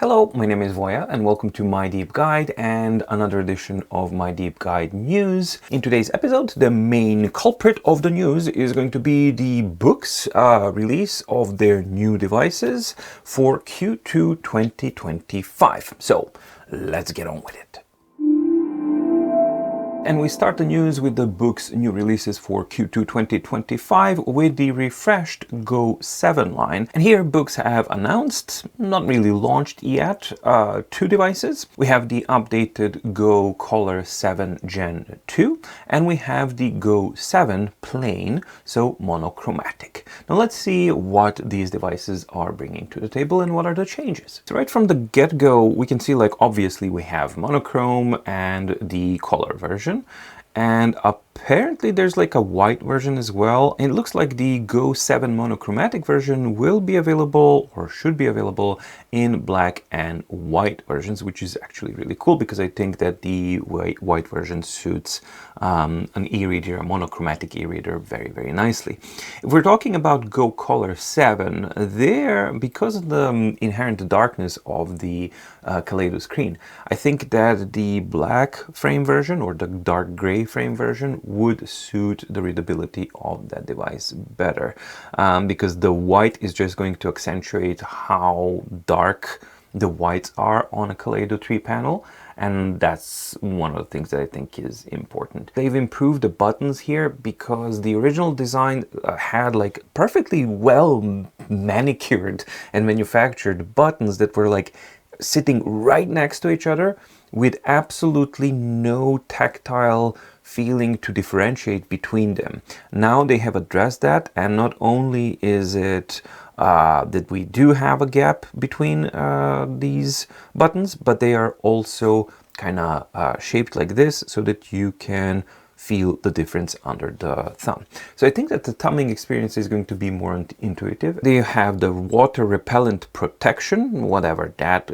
Hello, my name is Voya and welcome to My Deep Guide and another edition of My Deep Guide news. In today's episode, the main culprit of the news is going to be the Boox release of their new devices for Q2 2025. So let's get on with it. And we start the news with the Boox new releases for Q2 2025 with the refreshed Go 7 line. And here Boox have announced, not really launched yet, two devices. We have the updated Go Color 7 Gen 2 and we have the Go 7 plain, so monochromatic. Now let's see what these devices are bringing to the table and what are the changes. So right from the get-go, we can see obviously we have monochrome and the color version. And apparently there's a white version as well. It looks like the Go 7 monochromatic version will be available or should be available in black and white versions, which is actually really cool because I think that the white version suits an e-reader, a monochromatic e-reader very, very nicely. If we're talking about Go Color 7, there, because of the inherent darkness of the Kaleido screen, I think that the black frame version or the dark gray frame version would suit the readability of that device better, because the white is just going to accentuate how dark the whites are on a Kaleido 3 panel, and that's one of the things that I think is important. They've improved the buttons here because the original design had perfectly well manicured and manufactured buttons that were sitting right next to each other with absolutely no tactile feeling to differentiate between them. Now they have addressed that, and not only is it that we do have a gap between these buttons, but they are also kind of shaped like this so that you can feel the difference under the thumb. So I think that the thumbing experience is going to be more intuitive. They have the water repellent protection, whatever that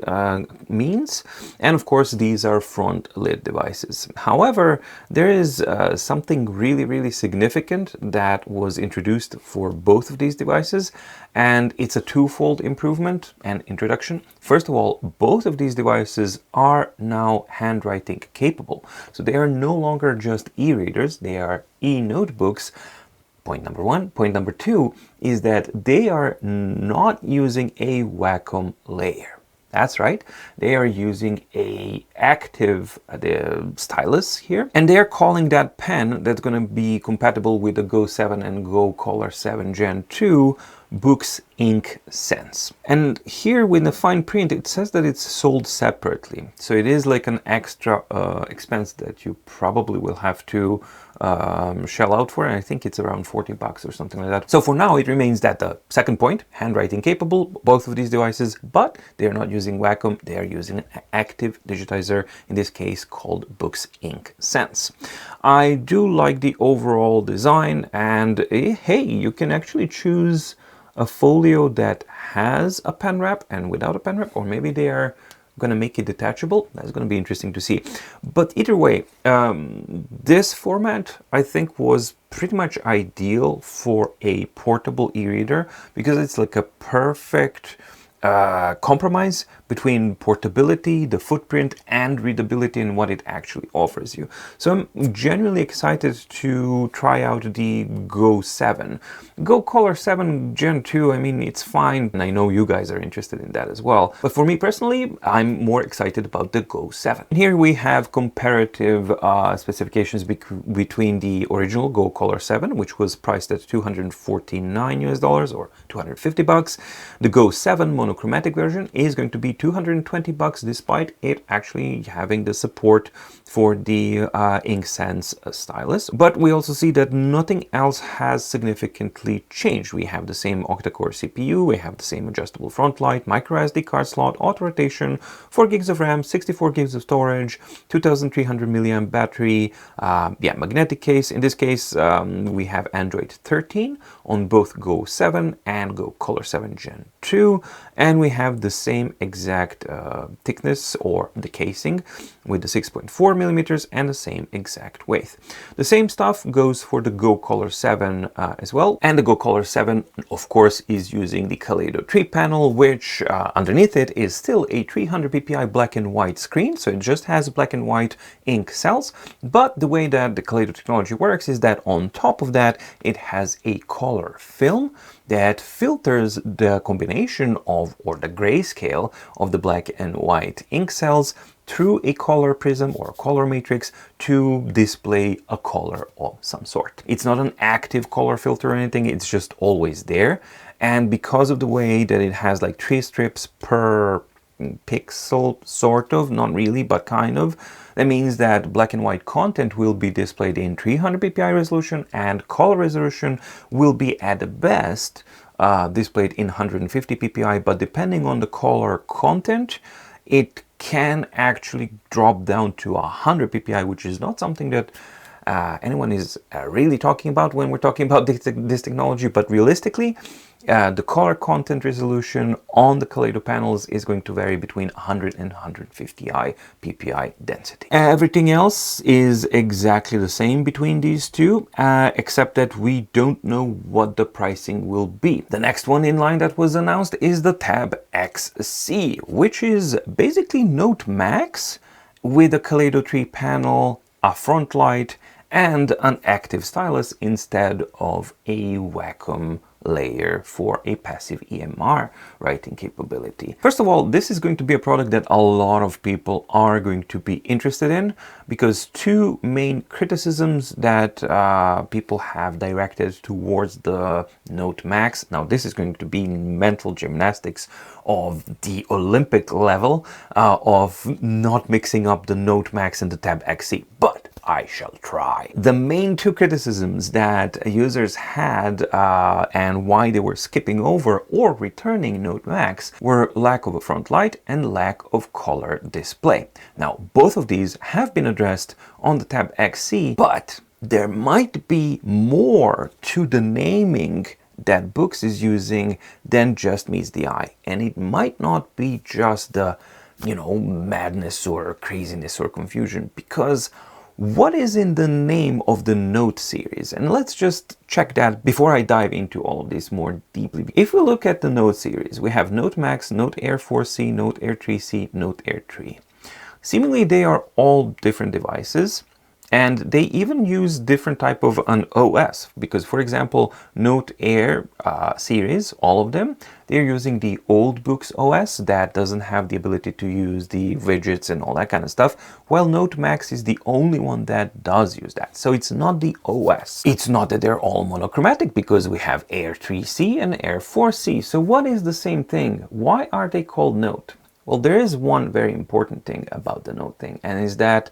means. And of course, these are front lid devices. However, there is something really, really significant that was introduced for both of these devices, and it's a twofold improvement and introduction. First of all, both of these devices are now handwriting capable. So they are no longer just e-readers, they are e-notebooks. Point number one. Point number two is that they are not using a Wacom layer. That's right, they are using a active stylus here, and they're calling that pen that's going to be compatible with the Go 7 and Go Color 7 Gen 2 Boox InkSense. And here with the fine print, it says that it's sold separately. So it is an extra expense that you probably will have to shell out for, and I think it's around 40 bucks or something like that. So for now, it remains that the second point, handwriting capable, both of these devices, but they're not using Wacom, they're using an active digitizer, in this case called Boox InkSense. I do like the overall design, and hey, you can actually choose a folio that has a pen wrap and without a pen wrap, or maybe they are going to make it detachable. That's going to be interesting to see. But either way, this format I think was pretty much ideal for a portable e-reader because it's a perfect compromise between portability, the footprint, and readability and what it actually offers you. So I'm genuinely excited to try out the Go 7. Go Color 7 Gen 2, I mean, it's fine, and I know you guys are interested in that as well. But for me personally, I'm more excited about the Go 7. Here we have comparative specifications between the original Go Color 7, which was priced at $249 or 250 bucks. The Go 7 monochromatic version is going to be 220 bucks, despite it actually having the support for the InkSense stylus. But we also see that nothing else has significantly changed. We have the same octa-core CPU, we have the same adjustable front light, micro SD card slot, auto rotation, 4 gigs of RAM, 64 gigs of storage, 2300 milliamp battery, magnetic case. In this case, we have Android 13 on both Go 7 and Go Color 7 Gen 2, and we have the same exact exact thickness or the casing with the 6.4 millimeters and the same exact weight. The same stuff goes for the Go Color 7 as well. And the Go Color 7, of course, is using the Kaleido 3 panel, which underneath it is still a 300 ppi black and white screen. So it just has black and white ink cells. But the way that the Kaleido technology works is that on top of that, it has a color film that filters the combination of, or the grayscale of, the black and white ink cells through a color prism or a color matrix to display a color of some sort. It's not an active color filter or anything, it's just always there. And because of the way that it has like 3 strips per pixel, sort of, not really, but kind of, that means that black and white content will be displayed in 300 ppi resolution and color resolution will be at the best displayed in 150 ppi, but depending on the color content, it can actually drop down to 100 ppi, which is not something that anyone is really talking about when we're talking about this technology. But realistically, the color content resolution on the Kaleido panels is going to vary between 100 and 150 ppi density. Everything else is exactly the same between these two, except that we don't know what the pricing will be. The next one in line that was announced is the Tab XC, which is basically Note Max with a Kaleido 3 panel, a front light, and an active stylus instead of a Wacom layer for a passive EMR writing capability. First of all, this is going to be a product that a lot of people are going to be interested in, because two main criticisms that people have directed towards the Note Max. Now, this is going to be mental gymnastics of the Olympic level of not mixing up the Note Max and the Tab XC, but I shall try. The main two criticisms that users had and why they were skipping over or returning Note Max were lack of a front light and lack of color display. Now, both of these have been addressed on the Tab XC, but there might be more to the naming that Boox is using than just meets the eye. And it might not be just the, madness or craziness or confusion, because what is in the name of the Note series? And let's just check that before I dive into all of this more deeply. If we look at the Note series, we have Note Max, Note Air 4C, Note Air 3C, Note Air 3. Seemingly they are all different devices, and they even use different type of an OS, because for example, Note Air series, all of them, they're using the old Boox OS that doesn't have the ability to use the widgets and all that kind of stuff, while Note Max is the only one that does use that. So it's not the OS. It's not that they're all monochromatic, because we have Air 3C and Air 4C. So what is the same thing? Why are they called Note? Well, there is one very important thing about the Note thing, and is that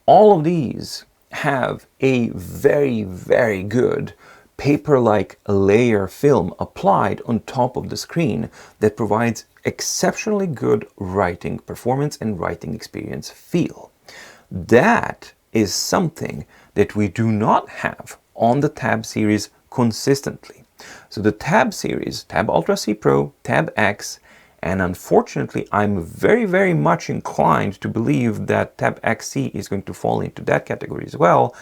all of these have a very, very good paper-like layer film applied on top of the screen that provides exceptionally good writing performance and writing experience feel. That is something that we do not have on the Tab series consistently. So the Tab series, Tab Ultra C Pro, Tab X, and unfortunately, I'm very, very much inclined to believe that Tab XC is going to fall into that category as well.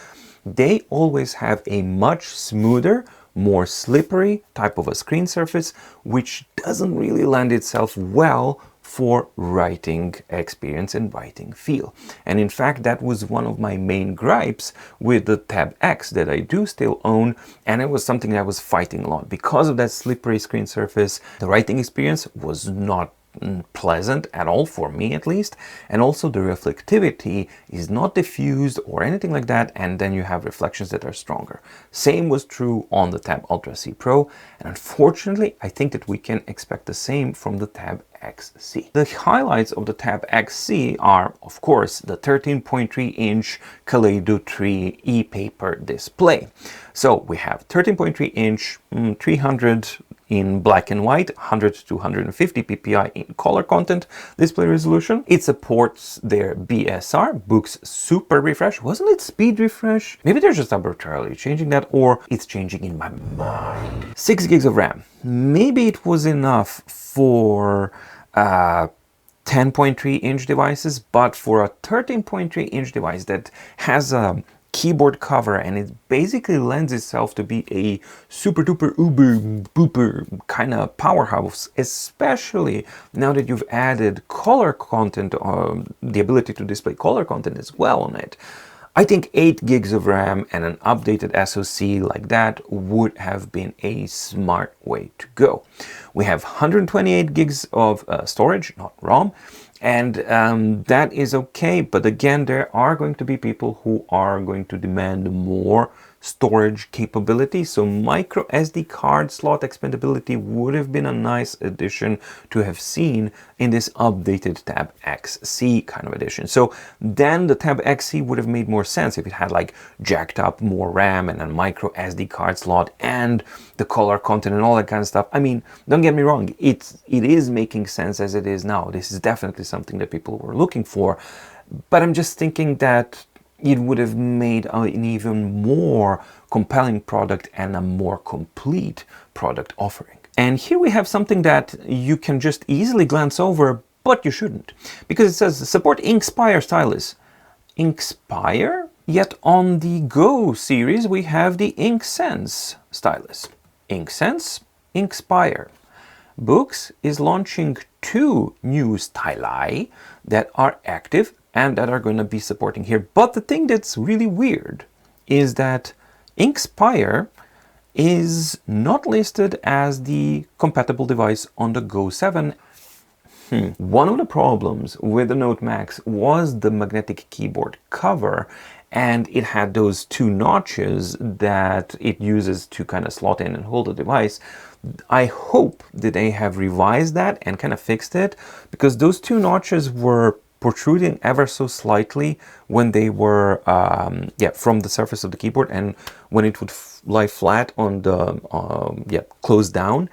They always have a much smoother, more slippery type of a screen surface, which doesn't really lend itself well for writing experience and writing feel. And in fact, that was one of my main gripes with the Tab X that I do still own, and it was something that I was fighting a lot. Because of that slippery screen surface, the writing experience was not pleasant at all, for me at least, and also the reflectivity is not diffused or anything like that, and then you have reflections that are stronger. Same was true on the Tab Ultra C Pro, and unfortunately I think that we can expect the same from the Tab XC. The highlights of the Tab XC are, of course, the 13.3-inch Kaleido 3 e-paper display. So we have 13.3-inch, 300 in black and white, 100 to 150 ppi in color content display resolution. It supports their BSR, Boox Super Refresh. Wasn't it Speed Refresh? Maybe they're just arbitrarily changing that, or it's changing in my mind. 6 gigs of RAM. Maybe it was enough for 10.3-inch devices, but for a 13.3-inch device that has a keyboard cover and it basically lends itself to be a super duper uber booper kind of powerhouse, especially now that you've added color content, the ability to display color content as well on it. I think 8 gigs of RAM and an updated SoC like that would have been a smart way to go. We have 128 gigs of storage, not ROM, and that is okay. But again, there are going to be people who are going to demand more storage capability. So micro SD card slot expandability would have been a nice addition to have seen in this updated Tab XC kind of edition. So then the Tab XC would have made more sense if it had like jacked up more RAM and a micro SD card slot and the color content and all that kind of stuff. I mean, don't get me wrong, it is making sense as it is now. This is definitely something that people were looking for, but I'm just thinking that it would have made an even more compelling product and a more complete product offering. And here we have something that you can just easily glance over, but you shouldn't, because it says support InkSpire stylus. InkSpire? Yet on the Go series we have the InkSense stylus. InkSense, InkSpire. Boox is launching 2 new Styli that are active and that are going to be supporting here. But the thing that's really weird is that InkSpire is not listed as the compatible device on the Go 7. One of the problems with the Note Max was the magnetic keyboard cover, and it had those 2 notches that it uses to kind of slot in and hold the device. I hope that they have revised that and kind of fixed it, because those 2 notches were protruding ever so slightly when they were from the surface of the keyboard, and when it would lie flat on the closed down,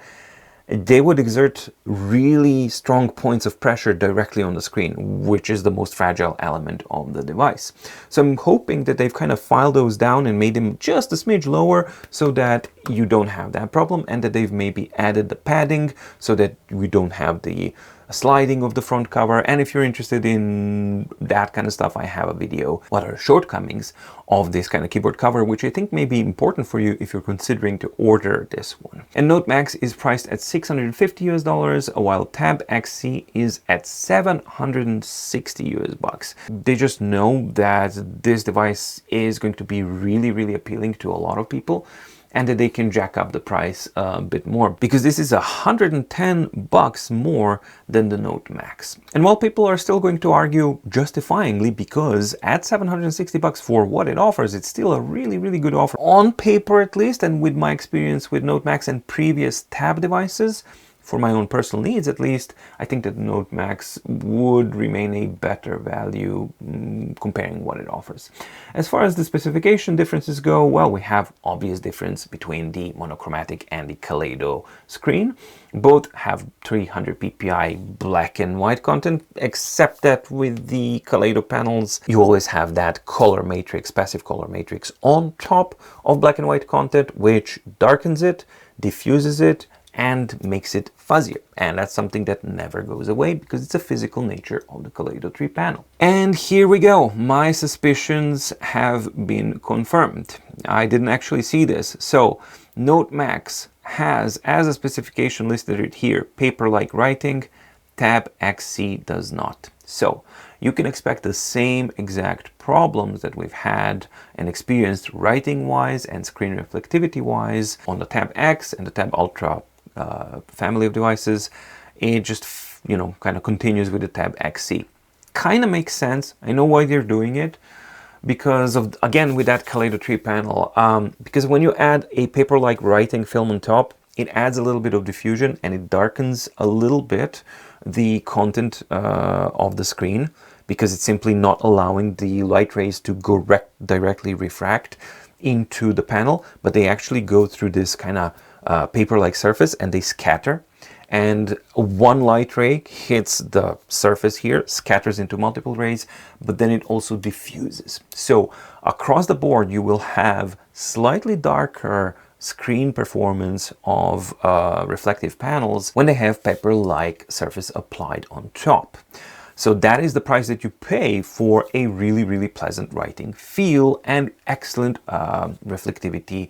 they would exert really strong points of pressure directly on the screen, which is the most fragile element of the device. So I'm hoping that they've kind of filed those down and made them just a smidge lower so that you don't have that problem, and that they've maybe added the padding so that we don't have the sliding of the front cover. And if you're interested in that kind of stuff, I have a video, what are shortcomings of this kind of keyboard cover, which I think may be important for you if you're considering to order this one. And Note Max is priced at $650 US, while Tab XC is at $760 US. They just know that this device is going to be really, really appealing to a lot of people, and that they can jack up the price a bit more, because this is $110 more than the Note Max. And while people are still going to argue justifyingly, because at $760 for what it offers, it's still a really, really good offer on paper at least, and with my experience with Note Max and previous Tab devices, for my own personal needs at least, I think that Note Max would remain a better value comparing what it offers. As far as the specification differences go, well, we have obvious difference between the monochromatic and the Kaleido screen. Both have 300 ppi black and white content, except that with the Kaleido panels, you always have that color matrix, passive color matrix on top of black and white content, which darkens it, diffuses it, and makes it fuzzier. And that's something that never goes away, because it's a physical nature of the Kaleido 3 panel. And here we go. My suspicions have been confirmed. I didn't actually see this. So Note Max has, as a specification listed here, paper-like writing. Tab XC does not. So you can expect the same exact problems that we've had and experienced writing-wise and screen reflectivity-wise on the Tab X and the Tab Ultra family of devices. It just, you know, kind of continues with the Tab XC. Kind of makes sense. I know why they're doing it, because of, again, with that Kaleido 3 panel, because when you add a paper-like writing film on top, it adds a little bit of diffusion and it darkens a little bit the content of the screen, because it's simply not allowing the light rays to go directly refract into the panel, but they actually go through this kind of paper-like surface and they scatter, and one light ray hits the surface here, scatters into multiple rays, but then it also diffuses. So across the board you will have slightly darker screen performance of reflective panels when they have paper-like surface applied on top. So that is the price that you pay for a really pleasant writing feel and excellent reflectivity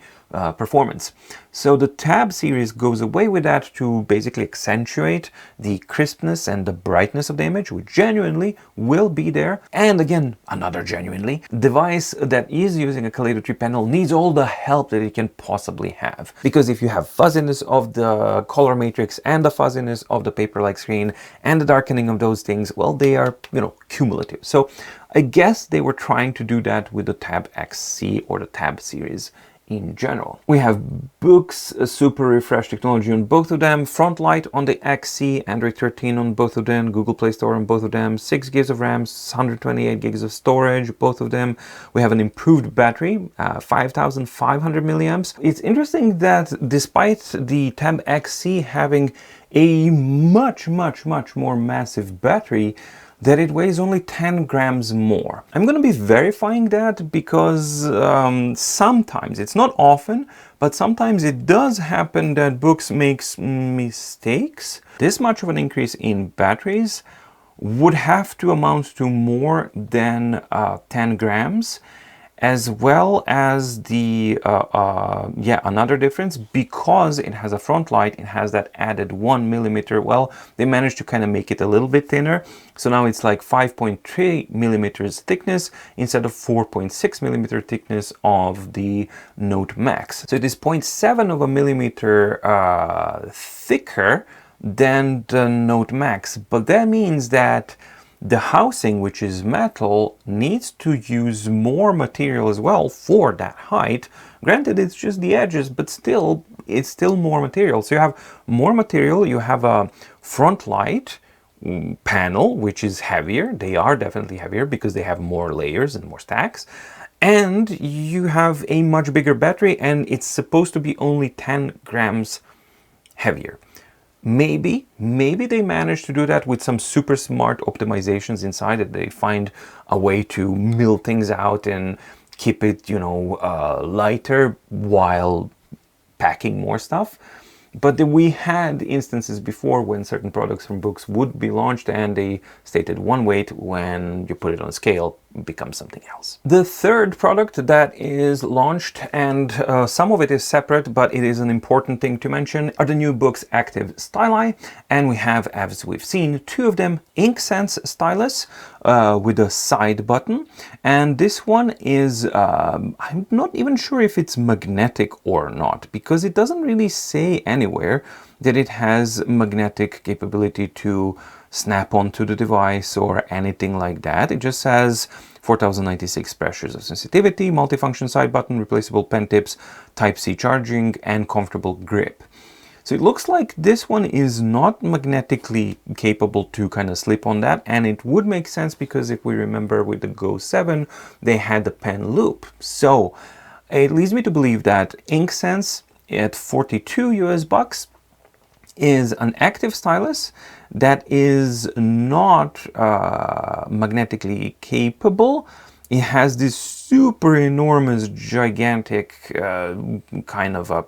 performance. So the Tab series goes away with that to basically accentuate the crispness and the brightness of the image, which genuinely will be there. And again, another genuinely, device that is using a Kaleido panel needs all the help that it can possibly have. Because if you have fuzziness of the color matrix and the fuzziness of the paper-like screen and the darkening of those things, well, they are, cumulative. So I guess they were trying to do that with the Tab XC or the Tab series in general. We have Boox, super refresh technology on both of them, front light on the XC, Android 13 on both of them, Google Play Store on both of them, 6 gigs of RAM, 128 gigs of storage, both of them. We have an improved battery, 5,500 milliamps. It's interesting that despite the Tab XC having a much more massive battery, that it weighs only 10 grams more. I'm going to be verifying that because sometimes, it's not often, but sometimes it does happen that Boox makes mistakes. This much of an increase in batteries would have to amount to more than 10 grams, as well as the another difference, because it has a front light, it has that added 1 millimeter. Well, they managed to kind of make it a little bit thinner, so now it's like 5.3 millimeters thickness instead of 4.6 millimeter thickness of the Note Max. So it is 0.7 of a millimeter thicker than the Note Max, but that means that the housing, which is metal, needs to use more material as well for that height. Granted, it's just the edges, but still, it's still more material. So you have more material, you have a front light panel, which is heavier. They are definitely heavier because they have more layers and more stacks. And you have a much bigger battery, and it's supposed to be only 10 grams heavier. Maybe they managed to do that with some super smart optimizations inside it. They find a way to mill things out and keep it, lighter while packing more stuff. But we had instances before when certain products from Boox would be launched and they stated one weight, when you put it on scale, it becomes something else. The third product that is launched, and some of it is separate, but it is an important thing to mention, are the new Boox Active Styli. And we have, as we've seen, two of them, InkSense stylus with a side button. And this one is, I'm not even sure if it's magnetic or not, because it doesn't really say anywhere that it has magnetic capability to snap onto the device or anything like that. It just says 4096 pressures of sensitivity, multifunction side button, replaceable pen tips, Type-C charging, and comfortable grip. So it looks like this one is not magnetically capable to kind of slip on that, and it would make sense because if we remember with the Go 7, they had the pen loop. So it leads me to believe that InkSense at 42 US bucks is an active stylus that is not magnetically capable. It has this super enormous, gigantic kind of a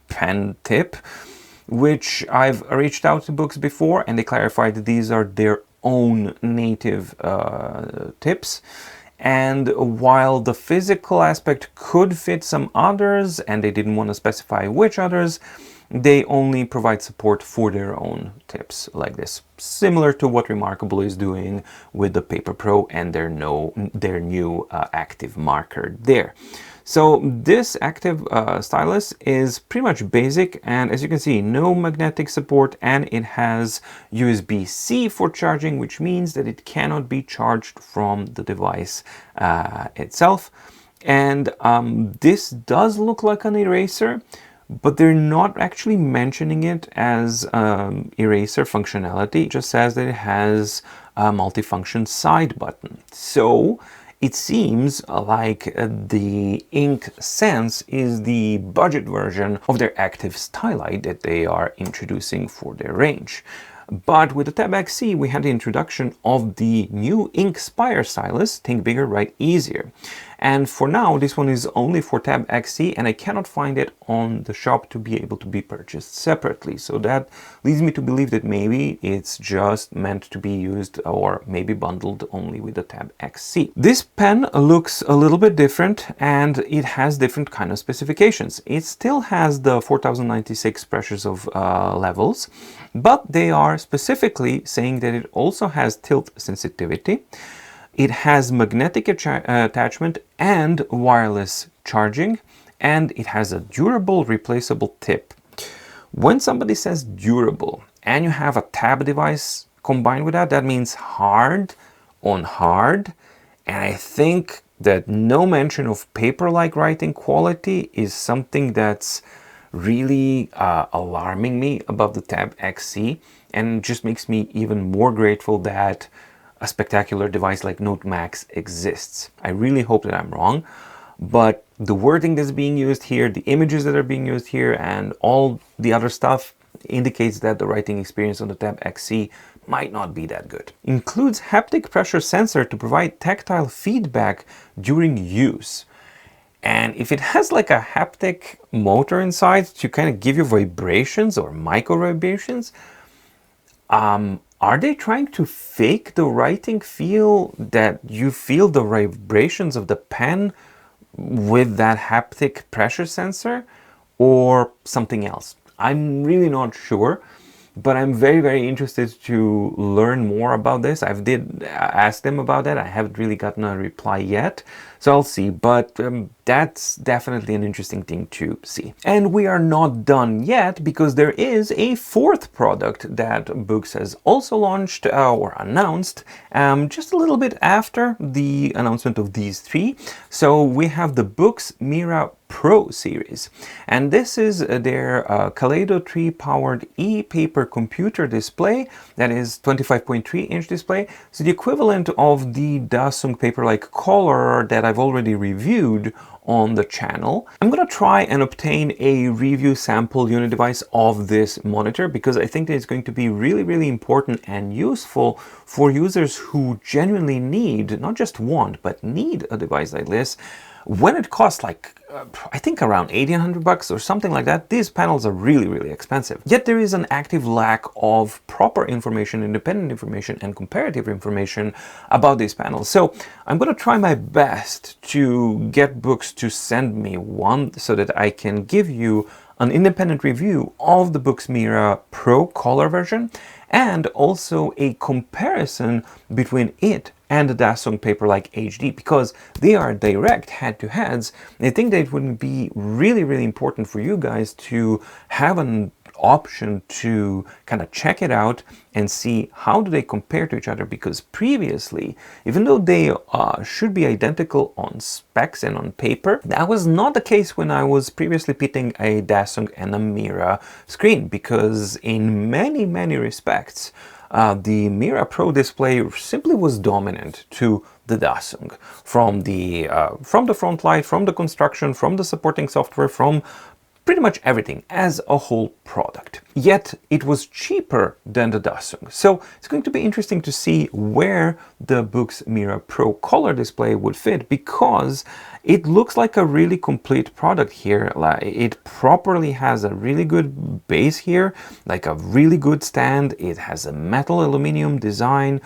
pen tip, which I've reached out to Boox before, and they clarified that these are their own native tips. And while the physical aspect could fit some others, and they didn't want to specify which others, they only provide support for their own tips like this, similar to what Remarkable is doing with the Paper Pro and their new active marker there. So this active stylus is pretty much basic, and as you can see, no magnetic support, and it has USB-C for charging, which means that it cannot be charged from the device itself. And this does look like an eraser, but they're not actually mentioning it as eraser functionality. It just says that it has a multifunction side button. So it seems like the InkSense is the budget version of their active styli that they are introducing for their range. But with the Tab XC, we had the introduction of the new InkSpire stylus, think bigger, write easier. And for now, this one is only for Tab XC, and I cannot find it on the shop to be able to be purchased separately. So that leads me to believe that maybe it's just meant to be used or maybe bundled only with the Tab XC. This pen looks a little bit different, and it has different kind of specifications. It still has the 4096 pressures of levels, but they are specifically saying that it also has tilt sensitivity. It has magnetic attachment and wireless charging, and it has a durable replaceable tip. When somebody says durable and you have a tab device combined with that, that means hard on hard. And I think that no mention of paper-like writing quality is something that's really alarming me about the Tab XC, and just makes me even more grateful that a spectacular device like Note Max exists. I really hope that I'm wrong, but the wording that's being used here, the images that are being used here, and all the other stuff indicates that the writing experience on the Tab XC might not be that good. Includes haptic pressure sensor to provide tactile feedback during use. And if it has like a haptic motor inside to kind of give you vibrations or micro vibrations, are they trying to fake the writing feel that you feel the vibrations of the pen with that haptic pressure sensor, or something else? I'm really not sure, but I'm very, very interested to learn more about this. I did ask them about that. I haven't really gotten a reply yet, so I'll see, but that's definitely an interesting thing to see. And we are not done yet, because there is a fourth product that Boox has also launched or announced just a little bit after the announcement of these three. So we have the Boox Mira Pro series, and this is their Kaleido 3 powered e-paper computer display that is 25.3-inch display, so the equivalent of the Dasung paper-like Color that I've already reviewed on the channel. I'm gonna try and obtain a review sample unit device of this monitor, because I think that it's going to be really, really important and useful for users who genuinely need, not just want, but need a device like this. When it costs like, I think around 1,800 bucks or something like that, these panels are really, really expensive. Yet there is an active lack of proper information, independent information, and comparative information about these panels. So I'm going to try my best to get Boox to send me one so that I can give you an independent review of the Boox Mira Pro Color version, and also a comparison between it and the Dasung Paperlike HD, because they are direct head-to-heads. I think that it would be really, really important for you guys to have an option to kind of check it out and see how do they compare to each other, because previously, even though they should be identical on specs and on paper, that was not the case when I was previously pitting a Dasung and a Mira screen, because in many, many respects, the Mira Pro display simply was dominant to the Dasung, from the front light, from the construction, from the supporting software, from pretty much everything as a whole product. Yet it was cheaper than the Dasung. So it's going to be interesting to see where the Boox Mira Pro Color display would fit, because it looks like a really complete product here. Like, it properly has a really good base here, like a really good stand. It has a metal aluminum design.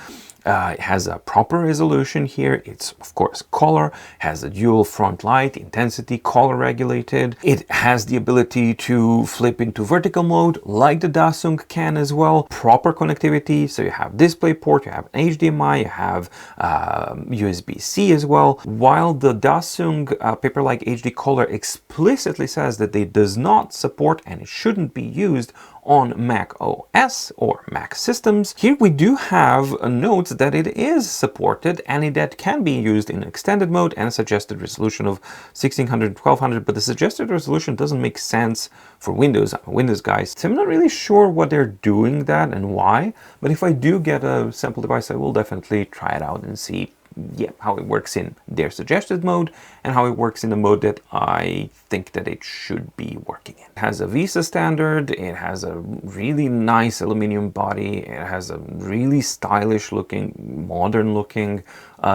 It has a proper resolution here. It's of course color, has a dual front light, intensity, color regulated. It has the ability to flip into vertical mode like the Dasung can as well. Proper connectivity, so you have DisplayPort, you have an HDMI, you have USB-C as well. While the Dasung Paperlike HD Color explicitly says that it does not support and it shouldn't be used on Mac OS or Mac systems, here we do have notes that it is supported and that can be used in extended mode and a suggested resolution of 1600 1200, but the suggested resolution doesn't make sense for Windows. I'm a Windows guy, so I'm not really sure what they're doing that and why, but if I do get a sample device, I will definitely try it out and see yeah, how it works in their suggested mode and how it works in the mode that I think that it should be working in. It has a Visa standard, it has a really nice aluminum body, it has a really stylish looking, modern looking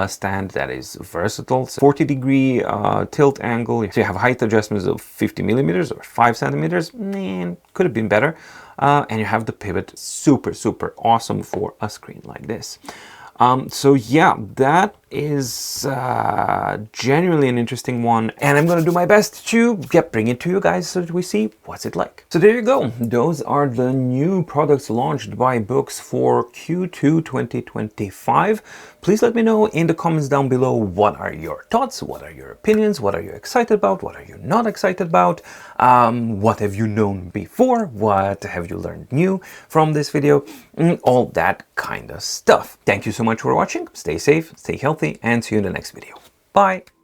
stand that is versatile. 40-degree tilt angle, so you have height adjustments of 50 millimeters or 5 centimeters. Could have been better. And you have the pivot, super awesome for a screen like this. So yeah, that is genuinely an interesting one, and I'm gonna do my best to bring it to you guys so that we see what's it like. So there you go. Those are the new products launched by Boox for Q2 2025. Please let me know in the comments down below, what are your thoughts, what are your opinions, what are you excited about, what are you not excited about, what have you known before, what have you learned new from this video, all that kind of stuff. Thank you so much for watching. Stay safe, stay healthy, and see you in the next video. Bye!